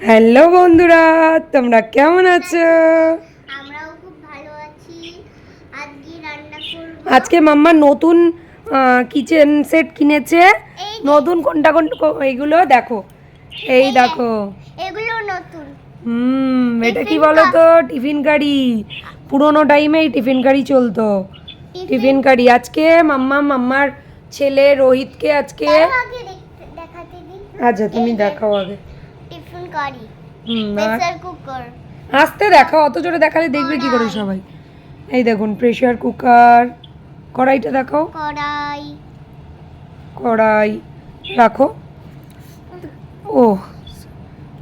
Hello বন্ধুরা, তোমরা কেমন আছো? আমরাও খুব ভালো আছি। আজকে রান্না করব। আজকে মাম্মা নতুন কিচেন সেট কিনেছে। এই নতুন কোনটা কোনটা এইগুলো দেখো, এই এই যে, দেখো। এগুলো নতুন এটা কি টিফিন বলো তো? টিফিন কারি। পুরোনো টাইমে এই টিফিন কারি চলতো। টিফিন কারি আজকে মাম্মার ছেলে রোহিতকে আজকে। তার আগে দেখাতে দিন। আচ্ছা, তুমি এই যে, দেখাও আগে। টিফিন কারি, আর প্রেসার কুকার, আস্তে দেখাও, অত জোরে দেখালে দেখবে কি করে সবাই। এই দেখুন প্রেসার কুকার। কড়াইটা দেখাও। কড়াই, কড়াই রাখো। ও,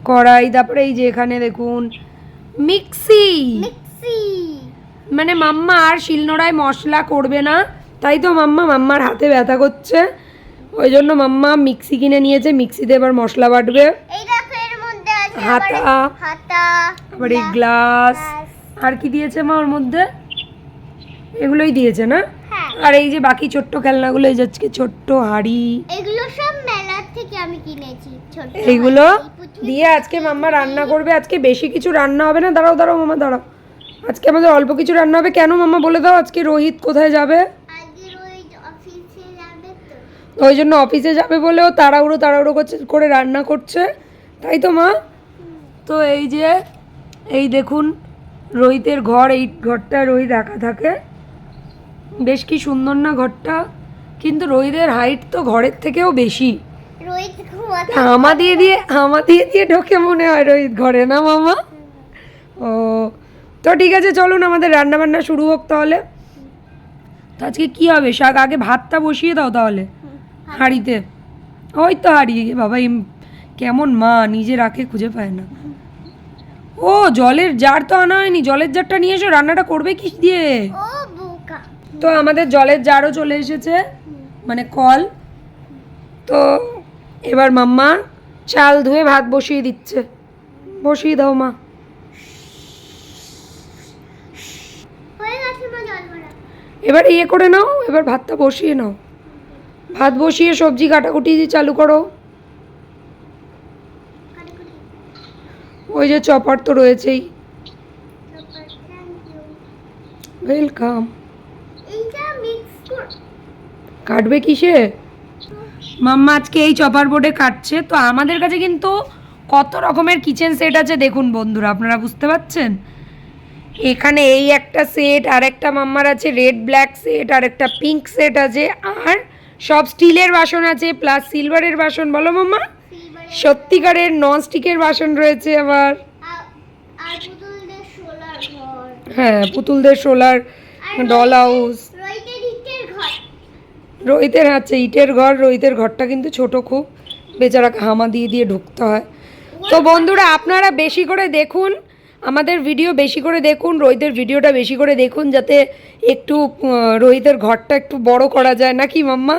কড়াই, তারপরে এই যে এখানে দেখুন মিক্সি। মিক্সি। মানে মাম্মা আর শিলনোড়ায় মশলা করবে না, তাই তো মাম্মার হাতে ব্যথা করছে, ওই জন্য মাম্মা মিক্সি কিনে নিয়েছে। মিক্সিতে এবার মশলা বাটবে। এই দেখো এর মধ্যে আছে হাতা, হাতা, আবার এই গ্লাস। আর কি দিয়েছে মা ওর মধ্যে? এগুলোই দিয়েছে না? হ্যাঁ। আর এই যে বাকি ছোট্ট খেলনাগুলো, এই যে আজকে ছোট্ট হাঁড়ি, এগুলো সব মেলা থেকে আমি কিনেছি। ছোট এইগুলো হাঁড়ি, পুচকি দিয়ে আজকে মাম্মা রান্না করবে। আজকে বেশি কিছু রান্না হবে না। দাঁড়াও দাঁড়াও মাম্মা, দাঁড়াও। আজকে আমাদের অল্প কিছু রান্না হবে। কেন মাম্মা বলে দাও, আজকে রোহিত কোথায় যাবে? আজকে রোহিত অফিসে যাবে তো। ওই জন্য অফিসে যাবে বলেও তাড়াহুড়ো তাড়াহুড়ো করে রান্না করছে, তাই তো মা? তো এই যে, এই দেখুন রোহিতের ঘর। এই ঘরটা রোহিত একা থাকে। বেশ কি সুন্দর না ঘরটা? কিন্তু রোহিতের হাইট তো ঘরের থেকেও বেশি। রোহিত ঘুমাতে হামা দিয়ে দিয়ে ঢোকে মনে হয় রোহিত ঘরে, না মামা? ও, তো ঠিক আছে, চলুন আমাদের রান্না বান্না শুরু হোক তাহলে। তো আজকে কি হবে? শাক আগে ভাতটা বসিয়ে দাও তাহলে হাঁড়িতে। ওই তো হাঁড়ি বাবা, কেমন মা নিজে রাখে খুঁজে পায় না। ও, জলের জার তো আনা হয়নি। জলের জারটা নিয়ে এসো, রান্নাটা করবে কি দিয়ে? ও বোকা। তো আমাদের জলের জারও চলে এসেছে, মানে কল। তো এবার মাম্মা চাল ধুয়ে ভাত বসিয়ে দিচ্ছে। বসিয়ে দাও মা। হয়ে গেছে মা, জল ভরা। এবার ইয়ে করে নাও, এবার ভাতটা বসিয়ে নাও। ভাত বসিয়ে সবজি কাটাকুটি চালু করো। কাটাকুটি। ওই যে চপার তো রয়েছেই। Thank you. ওয়েলকাম। এইটা মিক্স কর। কাটবে কিসে? মাম্মা আজকে এই চপার বোর্ডে কাটছে। তো আমাদের কাছে কিন্তু কত রকমের কিচেন সেট আছে দেখুন বন্ধুরা, আপনারা বুঝতে পারছেন? এখানে এই একটা সেট, আর একটা মাম্মার আছে রেড ব্ল্যাক সেট, আর একটা পিঙ্ক সেট আছে, আর সব স্টিলের বাসন আছে প্লাস সিলভারের বাসন। বলো মাম্মা? সত্যিকারের নন স্টিকের বাসন রয়েছে আবার। আর পুতুলদের সোলার ঘর। হ্যাঁ, পুতুলদের সোলার ডল হাউস। রোহিতের ইটের ঘর। রোহিতের আছে ইটের ঘর। রোহিতের ঘরটা কিন্তু ছোট খুব, বেচারা হামা দিয়ে দিয়ে ঢুকতে হয়। তো বন্ধুরা, আপনারা বেশি করে দেখুন আমাদের ভিডিও, বেশি করে দেখুন রোহিতের ভিডিওটা, বেশি করে দেখুন যাতে একটু রোহিতের ঘরটা একটু বড় করা যায়, নাকি মাম্মা?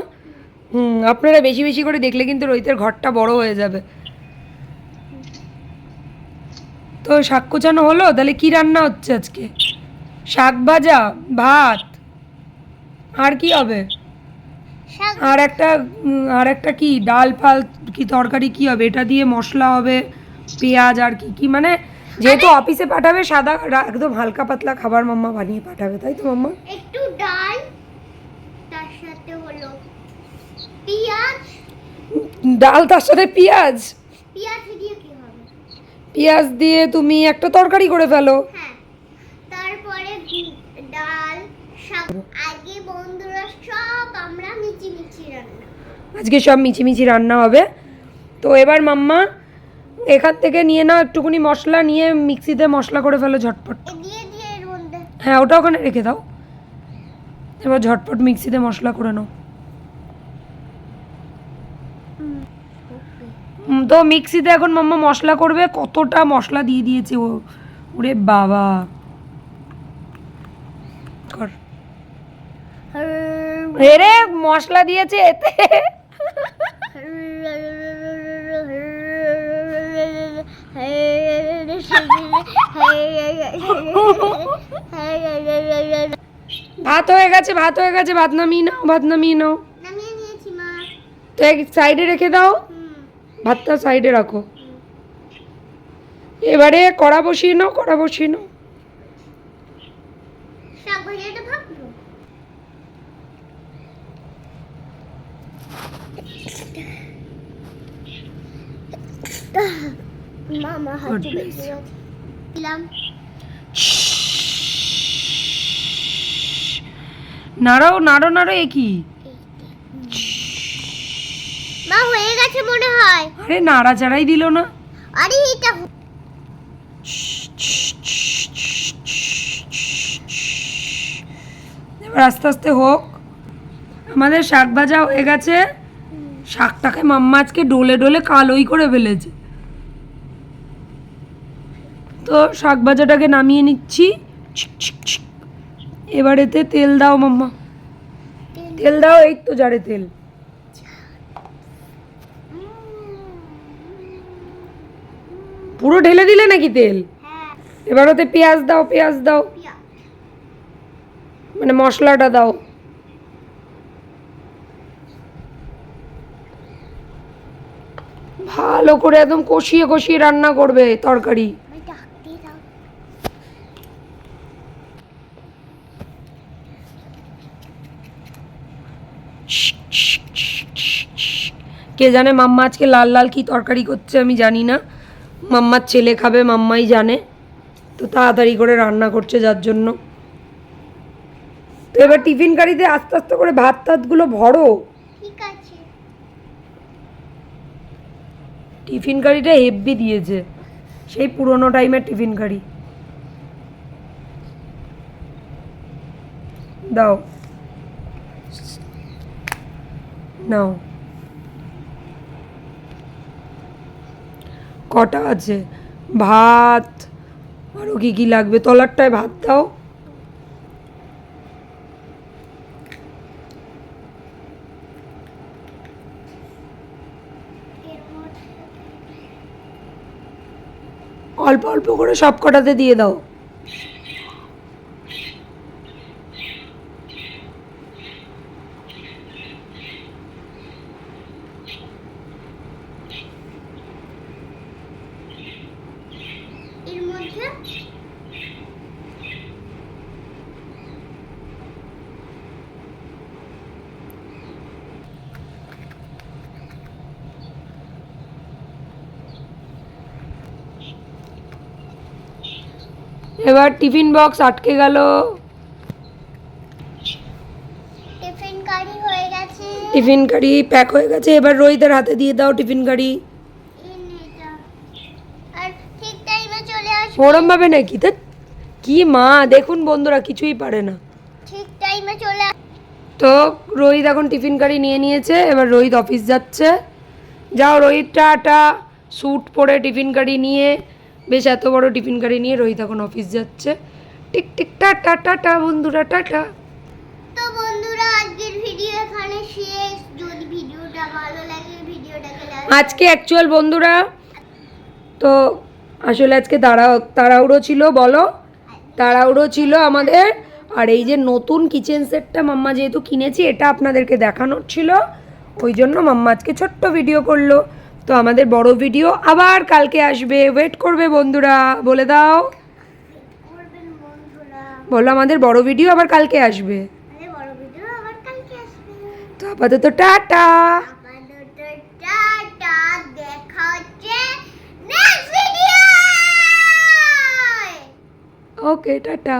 আপনারা বেশি বেশি করে দেখলে কিন্তু রোহিতের ঘরটা বড় হয়ে যাবে। তো শাক কোচানো হলো, তাহলে কি রান্না হচ্ছে আজকে? শাক ভাজা, ভাত, আর কি হবে? আর একটা কি ডাল ফাল কি তরকারি কি হবে? এটা দিয়ে মশলা হবে, পেঁয়াজ, আর কি কি, মানে যেহেতু অফিসে পাঠাবে সাদা একদম হালকা পাতলা খাবার মাম্মা বানিয়ে পাঠাবে, তাই তো মাম্মা? একটু ডাল, তার সাথে হলো পেঁয়াজ। ডাল তার সাথে পেঁয়াজ? পেঁয়াজ দিয়ে কি হবে? পেঁয়াজ দিয়ে তুমি একটা তরকারি করে ফেলো। হ্যাঁ, তারপরে ডাল, শাক। আগে বন্ধুরা সব আমরা মিচি রান্না। আজকে সব মিচিমিচি রান্না হবে। তো এবার মাম্মা এখান থেকে নিয়ে নাও একটুখানি মশলা, নিয়ে মিক্সিতে মশলা করে ফেলো ঝটপট। দিয়ে দিয়ে এর মধ্যে। হ্যাঁ, ওটা ওখানে রেখে দাও। এবার ঝটপট মিক্সিতে মশলা করে নাও। তো মিক্সিতে এখন মাম্মা মশলা করবে। কতটা মশলা দিয়ে দিয়েছে ও, ওরে বাবা। কর রে, মশলা দিয়েছে এতে। ভাত হয়ে গেছে, ভাত হয়ে গেছে, ভাত নামিয়ে নাও, ভাত নামিয়ে নাও। নামিয়ে নিয়েছি মা। তো এক সাইডে রেখে দাও, ভাতটা সাইডে রাখো। এবারে কড়া বসিয়ে নাও, কড়া বসিয়ে নাও। শাক ভাজাটা ভাববো। মামা হাতে দিলাম। নাড়াও নাড়ো নাড়ো, এ কি? মা হয়ে গেছে মনে হয়। আরে নাড়াচাড়াই দিল না। আরে এটা এবার আস্তে আস্তে হোক। আমাদের শাক ভাজা হয়ে গেছে। শাকটাকে মাম্মা আজকে ডলে ডলে কালোই করে ফেলেছে। তো শাক ভাজাটাকে নামিয়ে নিচ্ছি। এবার এতে তেল দাও মাম্মা, তেল দাও। এই তো জারে তেল। পুরো ঢেলে দিলে নাকি তেল? হ্যাঁ এবার ওতে পেঁয়াজ দাও, পেঁয়াজ দাও, মানে মশলাটা দাও। ভালো করে একদম কষিয়ে কষিয়ে রান্না করবে তরকারি। ডাকতে দাও। কে জানে মাম্মা আজকে লাল লাল কি তরকারি করছে, আমি জানি না। মাম্মার ছেলে খাবে, মাম্মাই জানে। তো তাড়াতাড়ি করে রান্না করছে যার জন্য। তো এবার টিফিন কারিতে আস্তে আস্তে করে ভাত টাতগুলো ভরো। ঠিক আছে। টিফিন কারিটা হেভি দিয়েছে, সেই পুরোনো টাইমের টিফিন কারি। দাও, নাও। কটা আছে ভাত? আরও কি কি লাগবে? তলারটায় ভাত দাও। অল্প অল্প করে সব কটাতে দিয়ে দাও। এর মধ্যে এবার টিফিন বক্স আটকে গেল। টিফিন কারি হয়ে গেছে। টিফিন কারি প্যাক হয়ে গেছে। এবার রোহিতের হাতে দিয়ে দাও টিফিন কারি। এই নে এটা। আর ঠিক টাইমে চলে আসবে। ওরম ভাবে নাকি? তা কি মা, দেখুন বন্ধুরা, কিছুই পারে না। ঠিক টাইমে চলে তো রোহিত এখন টিফিন কারি নিয়ে নিয়েছে। এবার রোহিত অফিস যাচ্ছে। যাও রোহিত, টাটা। স্যুট পরে টিফিন কারি নিয়ে, বেশ এত বড় টিফিন কারি নিয়ে রোহিত এখন অফিস যাচ্ছে। টিক টিক টাটা টাটা বন্ধুরা, টাটা। তো বন্ধুরা আজকের ভিডিও এখানে শেষ। যদি ভিডিওটা ভালো লাগে ভিডিওটাকে লাইক। আজকে অ্যাকচুয়াল বন্ধুরা, তো আসলে আজকে তাড়াহুড়ো ছিল, বলো, তাড়াহুড়ো ছিল আমাদের। আর এই যে নতুন কিচেন সেটটা মাম্মা যেহেতু কিনেছি, এটা আপনাদেরকে দেখানোর ছিল, ওই জন্য মাম্মা আজকে ছোট্ট ভিডিও করলো। তো আমাদের বড় ভিডিও আবার কালকে আসবে, ওয়েট করবে বন্ধুরা। বলে দাও, করবেন বন্ধুরা। বলো আমাদের বড় ভিডিও আবার কালকে আসবে। আরে বড় ভিডিও আবার কালকে আসবে। তো আপাতত টাটা। আপাতত টাটা, দেখা হচ্ছে নেক্সট ভিডিও। ওকে, টাটা।